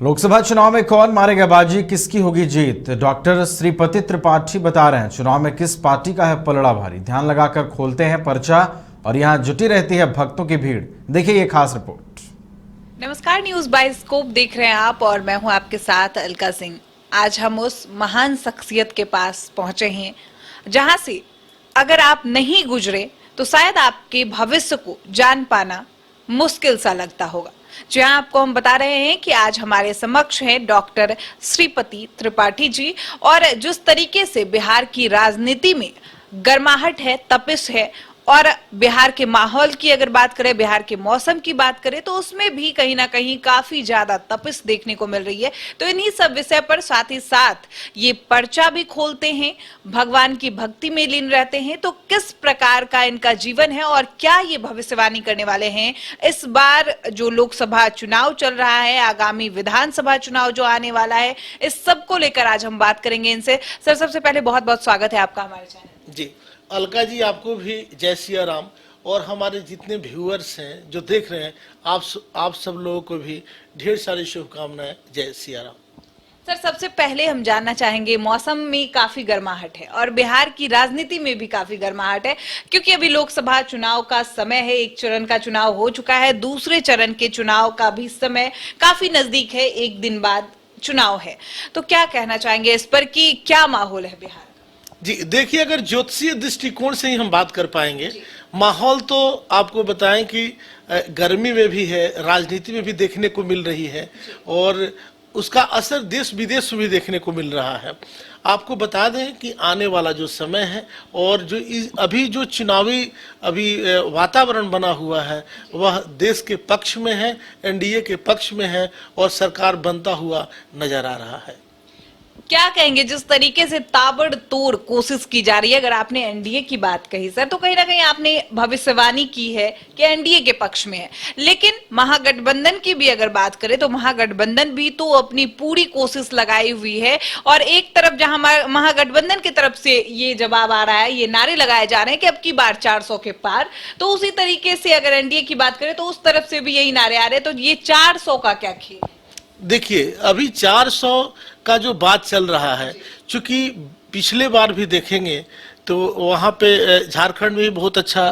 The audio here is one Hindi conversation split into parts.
लोकसभा चुनाव में कौन मारेगा बाजी, किसकी होगी जीत? डॉक्टर श्रीपति त्रिपाठी बता रहे हैं चुनाव में किस पार्टी का है पलड़ा भारी। ध्यान लगाकर खोलते हैं पर्चा और यहां जुटी रहती है भक्तों की भीड़। देखिए ये खास रिपोर्ट। नमस्कार, न्यूज बाइस्कोप देख रहे हैं आप और मैं हूं आपके साथ अलका सिंह। आज हम उस महान शख्सियत के पास पहुंचे हैं जहां से अगर आप नहीं गुजरे तो शायद आपके भविष्य को जान पाना मुश्किल सा लगता होगा। जहां आपको हम बता रहे हैं कि आज हमारे समक्ष हैं डॉक्टर श्रीपति त्रिपाठी जी, और जिस तरीके से बिहार की राजनीति में गर्माहट है, तपिश है, और बिहार के माहौल की अगर बात करें, बिहार के मौसम की बात करें तो उसमें भी कहीं ना कहीं काफी ज्यादा तपिश देखने को मिल रही है। तो इन्हीं सब विषय पर साथ ही साथ ये पर्चा भी खोलते हैं, भगवान की भक्ति में लीन रहते हैं। तो किस प्रकार का इनका जीवन है और क्या ये भविष्यवाणी करने वाले हैं इस बार जो लोकसभा चुनाव चल रहा है, आगामी विधानसभा चुनाव जो आने वाला है, इस सब को लेकर आज हम बात करेंगे इनसे। सर, सबसे पहले बहुत बहुत स्वागत है आपका हमारे चैनल। जी अलका जी, आपको भी जय सिया राम, और हमारे जितने व्यूअर्स हैं जो देख रहे हैं, आप सब लोगों को भी ढेर सारी शुभकामनाएं। जय सिया राम। सर, सबसे पहले हम जानना चाहेंगे, मौसम में काफी गर्माहट है और बिहार की राजनीति में भी काफी गर्माहट है, क्योंकि अभी लोकसभा चुनाव का समय है। एक चरण का चुनाव हो चुका है, दूसरे चरण के चुनाव का भी समय काफी नजदीक है, एक दिन बाद चुनाव है। तो क्या कहना चाहेंगे इस पर कि क्या माहौल है बिहार? जी देखिए, अगर ज्योतिषीय दृष्टिकोण से ही हम बात कर पाएंगे, माहौल तो आपको बताएं कि गर्मी में भी है, राजनीति में भी देखने को मिल रही है, और उसका असर देश विदेश में भी देखने को मिल रहा है। आपको बता दें कि आने वाला जो समय है और जो अभी जो चुनावी वातावरण बना हुआ है वह देश के पक्ष में है, एनडीए के पक्ष में है, और सरकार बनता हुआ नजर आ रहा है। क्या कहेंगे, जिस तरीके से ताबड़तोड़ कोशिश की जा रही है? अगर आपने एनडीए की बात कही सर, तो कहीं ना कहीं आपने भविष्यवाणी की है कि एनडीए के पक्ष में है, लेकिन महागठबंधन की भी अगर बात करें तो महागठबंधन भी तो अपनी पूरी कोशिश लगाई हुई है। और एक तरफ जहां महागठबंधन की तरफ से ये जवाब आ रहा है, ये नारे लगाए जा रहे हैं कि अब की बार 400 के पार, तो उसी तरीके से अगर एनडीए की बात करें तो उस तरफ से भी यही नारे आ रहे हैं। तो ये 400 का क्या खेल? देखिए, अभी 400 का जो बात चल रहा है, चूंकि पिछले बार भी देखेंगे तो वहाँ पे झारखंड में भी बहुत अच्छा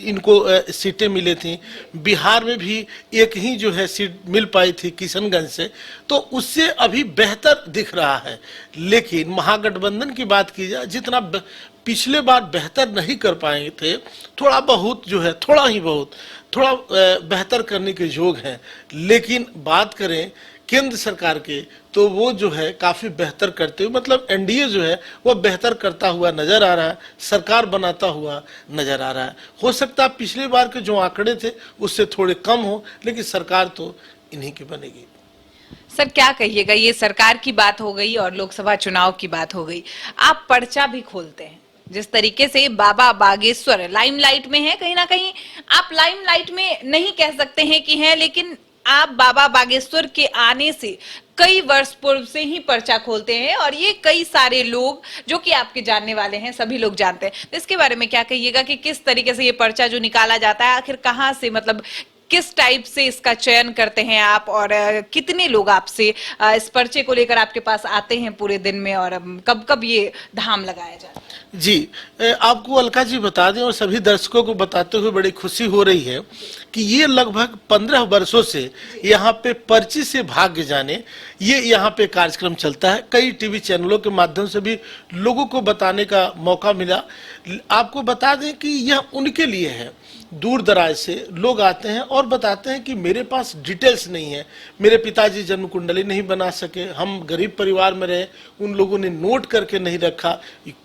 इनको सीटें मिली थी, बिहार में भी एक ही जो है सीट मिल पाई थी किशनगंज से, तो उससे अभी बेहतर दिख रहा है। लेकिन महागठबंधन की बात की जाए, जितना पिछले बार बेहतर नहीं कर पाए थे, थोड़ा बहुत जो है, थोड़ा बेहतर करने के योग है। लेकिन बात करें केंद्र सरकार के, तो वो जो है काफी बेहतर करते हुए, मतलब एनडीए जो है वो बेहतर करता हुआ नजर आ रहा है, सरकार बनाता हुआ नजर आ रहा है। हो सकता है पिछले बार के जो आंकड़े थे उससे थोड़े कम हो, लेकिन सरकार तो इन्हीं की बनेगी। सर, क्या कहिएगा, ये सरकार की बात हो गई और लोकसभा चुनाव की बात हो गई, आप पर्चा भी खोलते हैं, जिस तरीके से बाबा बागेश्वर लाइमलाइट में है, कहीं ना कहीं आप लाइमलाइट में नहीं कह सकते हैं कि हैं, लेकिन आप बाबा बागेश्वर के आने से कई वर्ष पूर्व से ही पर्चा खोलते हैं, और ये कई सारे लोग जो कि आपके जानने वाले हैं, सभी लोग जानते हैं। तो इसके बारे में क्या कहिएगा कि किस तरीके से ये पर्चा जो निकाला जाता है, आखिर कहाँ से, मतलब किस टाइप से इसका चयन करते हैं आप, और कितने लोग आपसे इस पर्चे को लेकर आपके पास आते हैं पूरे दिन में, और कब कब ये धाम लगाया जाता है? जी आपको अलका जी बता दें और सभी दर्शकों को बताते हुए बड़ी खुशी हो रही है कि ये लगभग 15 वर्षों से यहाँ पे पर्ची से भाग्य जाने ये यहाँ पे कार्यक्रम चलता है। कई टीवी चैनलों के माध्यम से भी लोगों को बताने का मौका मिला। आपको बता दें कि यह उनके लिए है, दूर दराज से लोग आते हैं और बताते हैं कि मेरे पास डिटेल्स नहीं है, मेरे पिताजी जन्म कुंडली नहीं बना सके, हम गरीब परिवार में रहे, उन लोगों ने नोट करके नहीं रखा।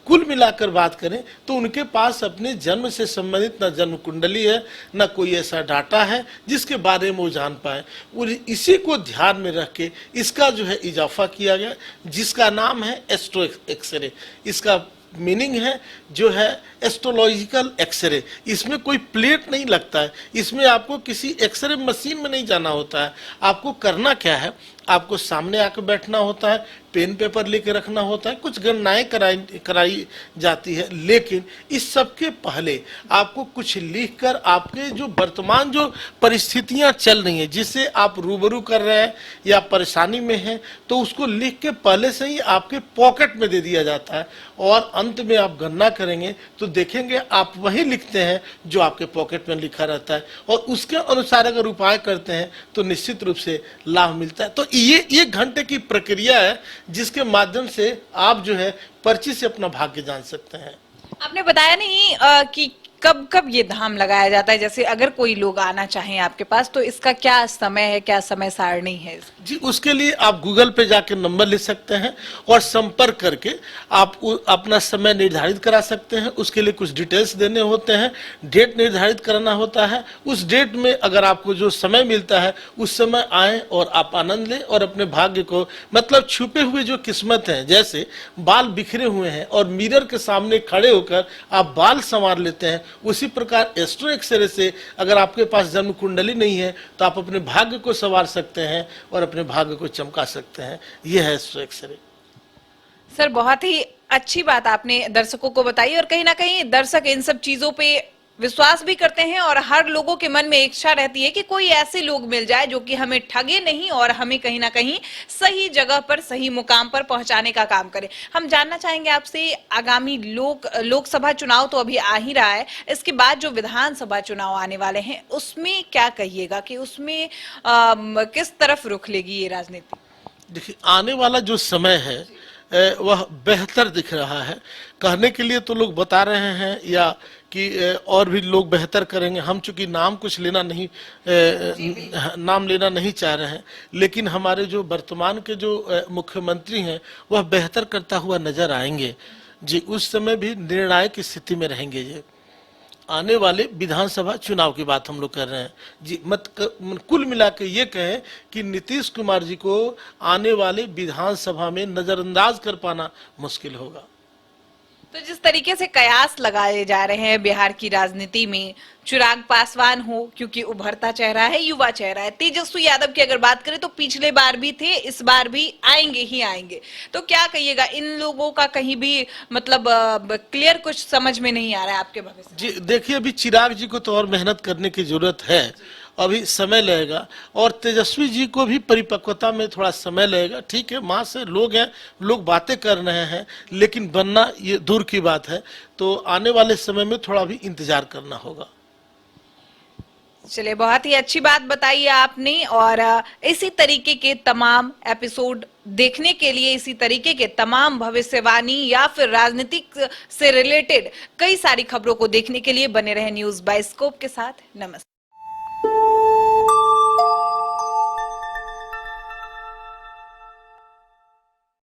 कुल मिलाकर बात करें तो उनके पास अपने जन्म से संबंधित न जन्म कुंडली है, न कोई ऐसा डाटा है जिसके बारे में वो जान पाए। और इसी को ध्यान में रख के इसका जो है इजाफा किया गया, जिसका नाम है एस्ट्रो एक्सरे। इसका मीनिंग है जो है एस्ट्रोलॉजिकल एक्सरे। इसमें कोई प्लेट नहीं लगता है, इसमें आपको किसी एक्सरे मशीन में नहीं जाना होता है। आपको करना क्या है, आपको सामने आकर बैठना होता है, पेन पेपर लेके रखना होता है, कुछ गणनाएं कराई जाती है, लेकिन इस सब के पहले आपको कुछ लिखकर आपके जो वर्तमान जो परिस्थितियां चल रही हैं, जिससे आप रूबरू कर रहे हैं या परेशानी में हैं, तो उसको लिख के पहले से ही आपके पॉकेट में दे दिया जाता है और अंत में आप गणना करेंगे तो देखेंगे आप वही लिखते हैं जो आपके पॉकेट में लिखा रहता है और उसके अनुसार अगर उपाय करते हैं तो निश्चित रूप से लाभ मिलता है। तो ये 1 घंटे की प्रक्रिया है जिसके माध्यम से आप जो है पर्ची से अपना भाग्य जान सकते हैं। आपने बताया नहीं कि कब कब ये धाम लगाया जाता है, जैसे अगर कोई लोग आना चाहें आपके पास तो इसका क्या समय है, क्या समय सारणी है? जी, उसके लिए आप गूगल पे जाके नंबर ले सकते हैं और संपर्क करके आप अपना समय निर्धारित करा सकते हैं। उसके लिए कुछ डिटेल्स देने होते हैं, डेट निर्धारित करना होता है। उस डेट में अगर आपको जो समय मिलता है उस समय आएं और आप आनंद लें और अपने भाग्य को, मतलब छुपे हुए जो किस्मत हैं, जैसे बाल बिखरे हुए हैं और मिरर के सामने खड़े होकर आप बाल संवार लेते हैं, उसी प्रकार एस्ट्रो एक्सरे से अगर आपके पास जन्म कुंडली नहीं है तो आप अपने भाग्य को संवार सकते हैं और अपने भाग्य को चमका सकते हैं। यह है एस्ट्रो एक्सरे। सर, बहुत ही अच्छी बात आपने दर्शकों को बताई और कहीं ना कहीं दर्शक इन सब चीजों पे विश्वास भी करते हैं और हर लोगों के मन में इच्छा रहती है कि कोई ऐसे लोग मिल जाए जो कि हमें ठगे नहीं और हमें कहीं ना कहीं सही जगह पर सही मुकाम पर पहुंचाने का काम करे। हम जानना चाहेंगे आपसे, आगामी लोकसभा चुनाव तो अभी आ ही रहा है, इसके बाद जो विधानसभा चुनाव आने वाले हैं उसमें क्या कहिएगा कि उसमें किस तरफ रुख लेगी ये राजनीति? देखिए, आने वाला जो समय है वह बेहतर दिख रहा है। कहने के लिए तो लोग बता रहे हैं या कि और भी लोग बेहतर करेंगे। हम चूंकि नाम लेना नहीं चाह रहे हैं, लेकिन हमारे जो वर्तमान के जो मुख्यमंत्री हैं वह बेहतर करता हुआ नजर आएंगे जी। उस समय भी निर्णायक स्थिति में रहेंगे ये। आने वाले विधानसभा चुनाव की बात हम लोग कर रहे हैं जी। कुल मिला के ये कहें कि नीतीश कुमार जी को आने वाले विधानसभा में नजरअंदाज कर पाना मुश्किल होगा। तो जिस तरीके से कयास लगाए जा रहे हैं बिहार की राजनीति में, चिराग पासवान हो क्योंकि उभरता चेहरा है, युवा चेहरा है, तेजस्वी यादव की अगर बात करें तो पिछले बार भी थे, इस बार भी आएंगे ही आएंगे, तो क्या कहिएगा इन लोगों का कहीं भी मतलब क्लियर कुछ समझ में नहीं आ रहा है आपके भविष्य? जी देखिए, अभी चिराग जी को तो और मेहनत करने की जरूरत है, अभी समय लगेगा और तेजस्वी जी को भी परिपक्वता में थोड़ा समय लगेगा। ठीक है, माँ से लोग हैं, लोग बातें कर रहे हैं, लेकिन बनना ये दूर की बात है। तो आने वाले समय में थोड़ा भी इंतजार करना होगा। चलिए, बहुत ही अच्छी बात बताई है आपने और इसी तरीके के तमाम एपिसोड देखने के लिए, इसी तरीके के तमाम भविष्यवाणी या फिर राजनीतिक से रिलेटेड कई सारी खबरों को देखने के लिए बने रहे न्यूज़ बाइस्कोप के साथ। नमस्ते।